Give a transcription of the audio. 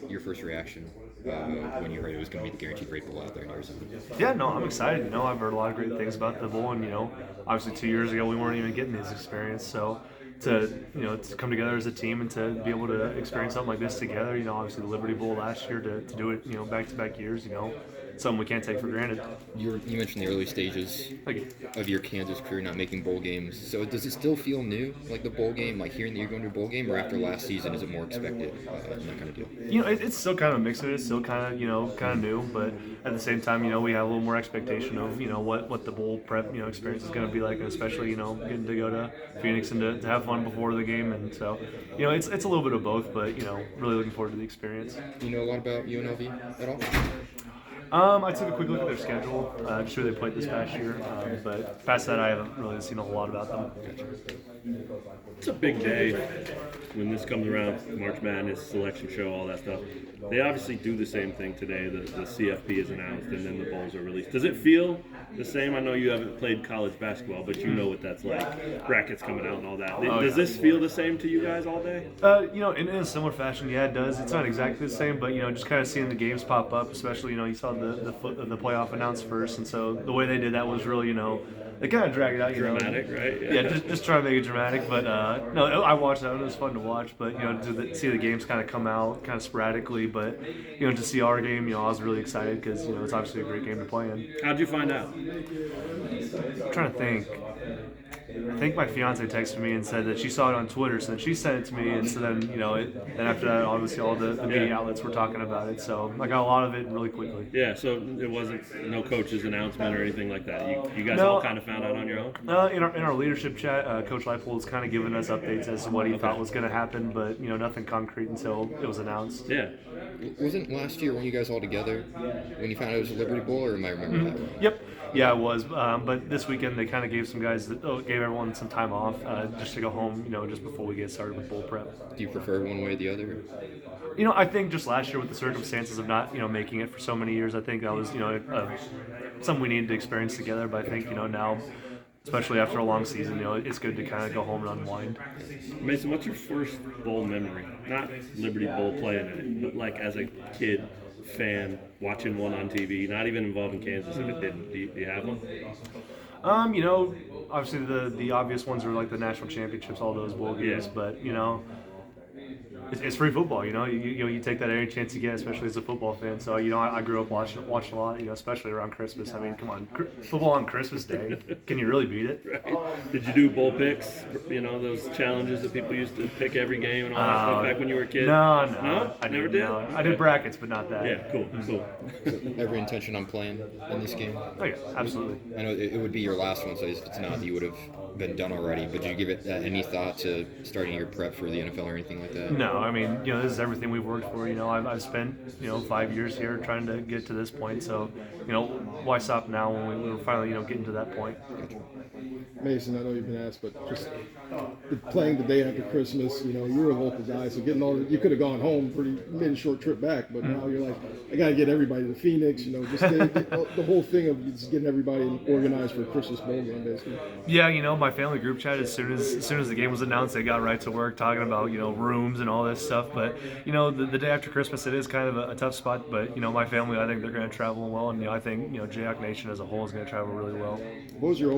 your first reaction when you heard it was going to be the guaranteed rate bowl out there in Arizona? Yeah, no, I'm excited. I've heard a lot of great things about the bowl, and obviously 2 years ago we weren't even getting this experience. So to come together as a team and to be able to experience something like this together, obviously the Liberty Bowl last year to do it, back to back years, something we can't take for granted. You mentioned the early stages Like, of your Kansas career not making bowl games. So does it still feel new, like the bowl game, like hearing that you're going to a bowl game, or after last season is it more expected, and that kind of deal? it's still kind of a mix of it. It's still kind of kind of new, but at the same time, we have a little more expectation of what the bowl prep experience is going to be like, and especially getting to go to Phoenix and to have fun before the game, and so it's a little bit of both, but really looking forward to the experience. Do you know a lot about UNLV at all? I took a quick look at their schedule, just who they played this past year, but past that, I haven't really seen a whole lot about them. It's a big day when this comes around, March Madness, selection show, all that stuff. They obviously do the same thing today. The CFP is announced and then the bowls are released. Does it feel the same? I know you haven't played college basketball, but you know what that's like. Brackets coming out and all that. Does this feel the same to you guys all day? In a similar fashion, yeah, it does. It's not exactly the same, but just kind of seeing the games pop up, especially you saw the playoff announced first, and so the way they did that was really they kind of drag it out. Dramatic, right? Yeah, just try to make it dramatic. But no, I watched that. It was fun to watch. But see the games kind of come out kind of sporadically. But to see our game, I was really excited because it's obviously a great game to play in. How'd you find out? I'm trying to think. I think my fiance texted me and said that she saw it on Twitter, so then she sent it to me, and so then then after that, obviously all the media outlets were talking about it, so I got a lot of it really quickly. Yeah, so it wasn't no coach's announcement or anything like that. You guys all kind of found out on your own. In our leadership chat, Coach Leipold's kind of given us updates as to what he thought was going to happen, but nothing concrete until it was announced. Yeah. Wasn't last year when you guys all together when you found out it was a Liberty Bowl, or am I remembering that wrong? Yep. Yeah, it was. But this weekend they kind of gave everyone some time off just to go home, just before we get started with bowl prep. Do you prefer one way or the other? I think just last year with the circumstances of not, making it for so many years, I think that was, something we needed to experience together. But I think, now, especially after a long season, it's good to kind of go home and unwind. Mason, what's your first bowl memory? Not Liberty Bowl playing in it, but like as a kid, fan, watching one on TV, not even involved in Kansas if it didn't. Do you have one? Obviously the obvious ones are like the national championships, all those bowl games, Yeah. but it's free football. You take that any chance you get, especially as a football fan. So I grew up watching a lot. Especially around Christmas. I mean, come on, football on Christmas Day. Can you really beat it? Right. Did you do bowl picks? Those challenges that people used to pick every game and all that stuff back when you were a kid. No, I never did. No. I did brackets, but not that. Yeah, cool. Every intention on playing in this game? Oh yeah, absolutely. I know it would be your last one, so it's not that you would have been done already. But did you give it any thought to starting your prep for the NFL or anything like that? No, I mean, this is everything we've worked for. I've spent 5 years here trying to get to this point. So, why stop now when we're finally getting to that point? Mason, I know you've been asked, but just playing the day after Christmas, you're a local guy, so you could have gone home, made a short trip back, but now you're like, I got to get everybody to Phoenix, just the whole thing of just getting everybody organized for a Christmas bowl game, basically. Yeah, my family group chat, as soon as the game was announced, they got right to work talking about, rooms and all this stuff, but, the day after Christmas, it is kind of a tough spot, but, my family, I think they're going to travel well, and, I think, Jayhawk Nation as a whole is going to travel really well. What was your